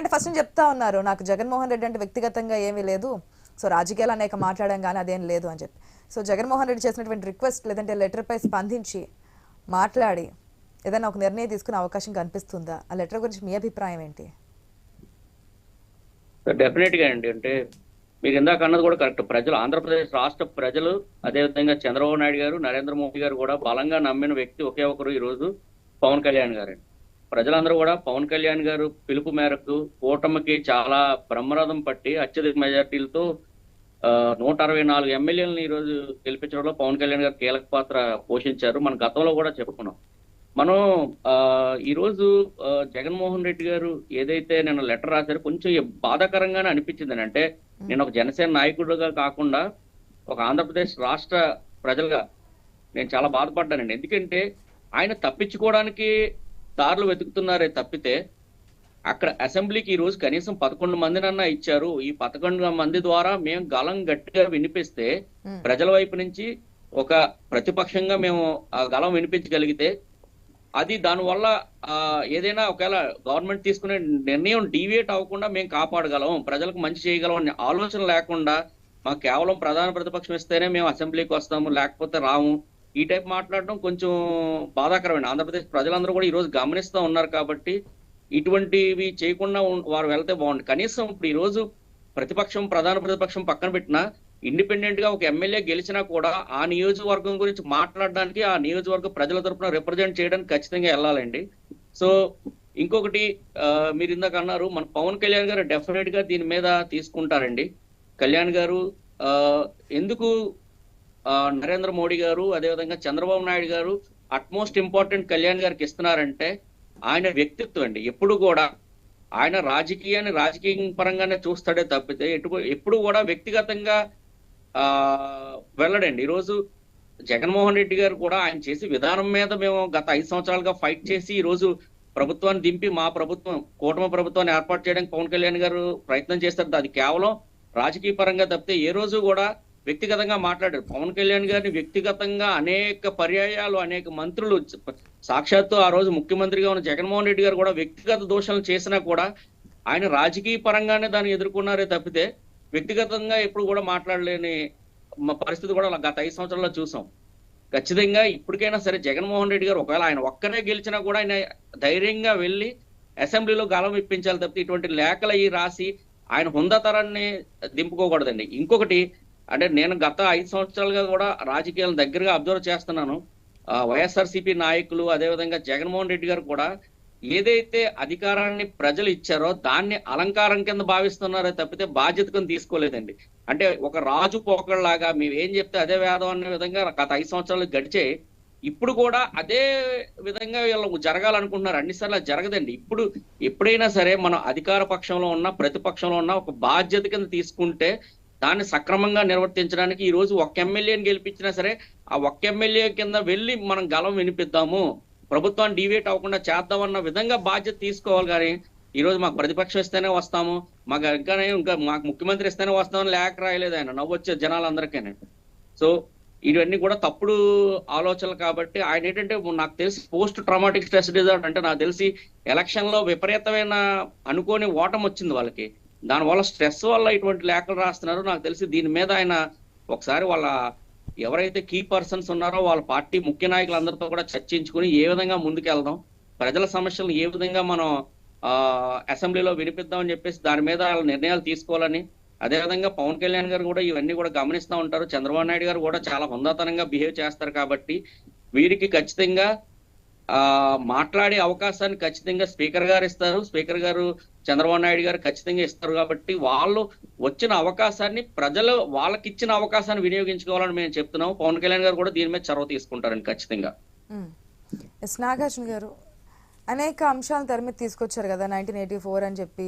ఎందుకంటే ఫస్ట్ నుంచి చెప్తా ఉన్నారు నాకు జగన్మోహన్ రెడ్డి అంటే వ్యక్తిగతంగా ఏమీ లేదు, సో రాజకీయాలు అనేక మాట్లాడడం కానీ అదేం లేదు అని చెప్పి. సో జగన్మోహన్ రెడ్డి చేసినటువంటి రిక్వెస్ట్ లేదంటే లెటర్పై స్పందించి మాట్లాడి ఏదైనా ఒక నిర్ణయం తీసుకునే అవకాశం కనిపిస్తుందా? ఆ లెటర్ గురించి మీ అభిప్రాయం ఏంటి? డెఫినెట్ గా అండి. అంటే మీరు ఇందాక అన్నది కూడా కరెక్ట్. ప్రజలు, ఆంధ్రప్రదేశ్ రాష్ట్ర ప్రజలు, అదేవిధంగా చంద్రబాబు నాయుడు గారు, నరేంద్ర మోదీ గారు కూడా బలంగా నమ్మిన వ్యక్తి ఒకే ఒకరు ఈ రోజు పవన్ కళ్యాణ్ గారండి. ప్రజలందరూ కూడా పవన్ కళ్యాణ్ గారు పిలుపు మేరకు కూటమికి చాలా బ్రహ్మరథం పట్టి అత్యధిక మెజార్టీలతో 164 ఎమ్మెల్యేలను ఈ రోజు గెలిపించడంలో పవన్ కళ్యాణ్ గారు కీలక పాత్ర పోషించారు. మన గతంలో కూడా చెప్పుకున్నాం. మనం ఈ రోజు జగన్మోహన్ రెడ్డి గారు ఏదైతే నిన్న లెటర్ రాశారో కొంచెం బాధాకరంగానే అనిపించింది. అంటే నేను ఒక జనసేన నాయకుడిగా కాకుండా ఒక ఆంధ్రప్రదేశ్ రాష్ట్ర ప్రజలుగా నేను చాలా బాధపడ్డానండి. ఎందుకంటే ఆయన తప్పించుకోవడానికి దారులు వెతుకుతున్నారే తప్పితే అక్కడ అసెంబ్లీకి ఈ రోజు కనీసం 11 మందినన్నా ఇచ్చారు. ఈ 11 మంది ద్వారా మేము గలం గట్టిగా వినిపిస్తే ప్రజల వైపు నుంచి ఒక ప్రతిపక్షంగా మేము ఆ గలం వినిపించగలిగితే అది దానివల్ల ఏదైనా ఒకవేళ గవర్నమెంట్ తీసుకునే నిర్ణయం డీవియేట్ అవ్వకుండా మేము కాపాడగలం, ప్రజలకు మంచి చేయగలం అనే ఆలోచన లేకుండా మాకు కేవలం ప్రధాన ప్రతిపక్షం ఇస్తేనే మేము అసెంబ్లీకి వస్తాము లేకపోతే రాము, ఈ టైప్ మాట్లాడడం కొంచెం బాధాకరమైన. ఆంధ్రప్రదేశ్ ప్రజలందరూ కూడా ఈ రోజు గమనిస్తూ ఉన్నారు కాబట్టి ఇటువంటివి చేయకుండా వారు వెళ్తే బాగుంటుంది. కనీసం ఇప్పుడు ఈ రోజు ప్రతిపక్షం ప్రధాన ప్రతిపక్షం పక్కన పెట్టినా ఇండిపెండెంట్ గా ఒక ఎమ్మెల్యే గెలిచినా కూడా ఆ నియోజకవర్గం గురించి మాట్లాడడానికి, ఆ నియోజకవర్గ ప్రజల తరపున రిప్రజెంట్ చేయడానికి ఖచ్చితంగా వెళ్ళాలండి. సో ఇంకొకటి మీరు ఇందాక అన్నారు మన పవన్ కళ్యాణ్ గారు డెఫినెట్ గా దీని మీద తీసుకుంటారండి. కళ్యాణ్ గారు ఎందుకు నరేంద్ర మోడీ గారు అదేవిధంగా చంద్రబాబు నాయుడు గారు అట్మోస్ట్ ఇంపార్టెంట్ కళ్యాణ్ గారికి ఇస్తున్నారంటే ఆయన వ్యక్తిత్వం అండి. ఎప్పుడు కూడా ఆయన రాజకీయ పరంగానే చూస్తాడే తప్పితే ఎప్పుడు కూడా వ్యక్తిగతంగా వెళ్ళడండి. ఈరోజు జగన్మోహన్ రెడ్డి గారు కూడా ఆయన చేసే విధానం మీద మేము గత 5 సంవత్సరాలుగా ఫైట్ చేసి ఈ రోజు ప్రభుత్వాన్ని దింపి మా ప్రభుత్వం కూటమి ప్రభుత్వాన్ని ఏర్పాటు చేయడానికి పవన్ కళ్యాణ్ గారు ప్రయత్నం చేస్తారు. అది కేవలం రాజకీయ పరంగా తప్పితే ఏ రోజు కూడా వ్యక్తిగతంగా మాట్లాడారు. పవన్ కళ్యాణ్ గారిని వ్యక్తిగతంగా అనేక పర్యాయాలు అనేక మంత్రులు, సాక్షాత్తు ఆ రోజు ముఖ్యమంత్రిగా ఉన్న జగన్మోహన్ రెడ్డి గారు కూడా వ్యక్తిగత దోషాలు చేసినా కూడా ఆయన రాజకీయ పరంగానే దాన్ని ఎదుర్కొన్నారే తప్పితే వ్యక్తిగతంగా ఎప్పుడు కూడా మాట్లాడలేని పరిస్థితి కూడా గత 5 సంవత్సరాల్లో చూసాం. ఖచ్చితంగా ఇప్పటికైనా సరే జగన్మోహన్ రెడ్డి గారు ఒకవేళ ఆయన ఒక్కనే గెలిచినా కూడా ఆయన ధైర్యంగా వెళ్ళి అసెంబ్లీలో గలం ఇప్పించాలి తప్పితే ఇటువంటి లేఖలు అవి రాసి ఆయన హుందాతరాన్ని దింపుకోకూడదండి. ఇంకొకటి అంటే నేను గత 5 సంవత్సరాలుగా కూడా రాజకీయాలను దగ్గరగా అబ్జర్వ్ చేస్తున్నాను. వైఎస్ఆర్సీపీ నాయకులు అదేవిధంగా జగన్మోహన్ రెడ్డి గారు కూడా ఏదైతే అధికారాన్ని ప్రజలు ఇచ్చారో దాన్ని అలంకారం కింద భావిస్తున్నారో తప్పితే బాధ్యతను తీసుకోలేదండి. అంటే ఒక రాజు పోకళ్ళలాగా మేము ఏం చెప్తే అదే వేదం అనే విధంగా గత 5 సంవత్సరాలు గడిచే ఇప్పుడు కూడా అదే విధంగా వీళ్ళు జరగాలనుకుంటున్నారు. అన్నిసార్లు జరగదండి. ఇప్పుడు ఎప్పుడైనా సరే మనం అధికార పక్షంలో ఉన్న ప్రతిపక్షంలో ఉన్న ఒక బాధ్యత కింద తీసుకుంటే దాన్ని సక్రమంగా నిర్వర్తించడానికి ఈ రోజు ఒక్క ఎమ్మెల్యేని గెలిపించినా సరే ఆ ఒక్క ఎమ్మెల్యే కింద వెళ్ళి మనం గలం వినిపిద్దాము, ప్రభుత్వాన్ని డివేట్ అవ్వకుండా చేద్దామన్న విధంగా బాధ్యత తీసుకోవాలి. కానీ ఈ రోజు మాకు ప్రతిపక్షం ఇస్తేనే వస్తాము, ఇంకా మాకు ముఖ్యమంత్రి ఇస్తేనే వస్తామని లేఖ రాయలేదు ఆయన, నవ్వొచ్చే జనాలందరికీ. సో ఇవన్నీ కూడా తప్పుడు ఆలోచనలు కాబట్టి ఆయన ఏంటంటే నాకు తెలిసి పోస్ట్ ట్రామాటిక్ స్ట్రెస్ డిజార్డర్ అంటే నాకు తెలిసి ఎలక్షన్ లో విపరీతమైన అనుకోని ఓటమి వచ్చింది వాళ్ళకి, దానివల్ల స్ట్రెస్ వల్ల ఇటువంటి లేఖలు రాస్తున్నారు. నాకు తెలిసి దీని మీద ఆయన ఒకసారి వాళ్ళ ఎవరైతే కీ పర్సన్స్ ఉన్నారో వాళ్ళ పార్టీ ముఖ్య నాయకులందరితో కూడా చర్చించుకుని ఏ విధంగా ముందుకెళ్దాం, ప్రజల సమస్యలను ఏ విధంగా మనం అసెంబ్లీలో వినిపిద్దామని చెప్పేసి దాని మీద వాళ్ళ నిర్ణయాలు తీసుకోవాలని, అదేవిధంగా పవన్ కళ్యాణ్ గారు కూడా ఇవన్నీ కూడా గమనిస్తూ ఉంటారు. చంద్రబాబు నాయుడు గారు కూడా చాలా హుందాతనంగా బిహేవ్ చేస్తారు కాబట్టి వీరికి ఖచ్చితంగా మాట్లాడే అవకాశాన్ని ఖచ్చితంగా స్పీకర్ గారు ఇస్తారు. స్పీకర్ గారు చంద్రబాబు నాయుడు గారు ఖచ్చితంగా ఇస్తారు కాబట్టి వాళ్ళు వచ్చిన అవకాశాన్ని ప్రజలు వాళ్ళకి ఇచ్చిన అవకాశాన్ని వినియోగించుకోవాలని మేము చెప్తున్నాం. పవన్ కళ్యాణ్ గారు కూడా దీని మీద చొరవ తీసుకుంటారని ఖచ్చితంగా. నాగార్జున గారు అనేక అంశాలను తెర మీద తీసుకొచ్చారు కదా, 1984 అని చెప్పి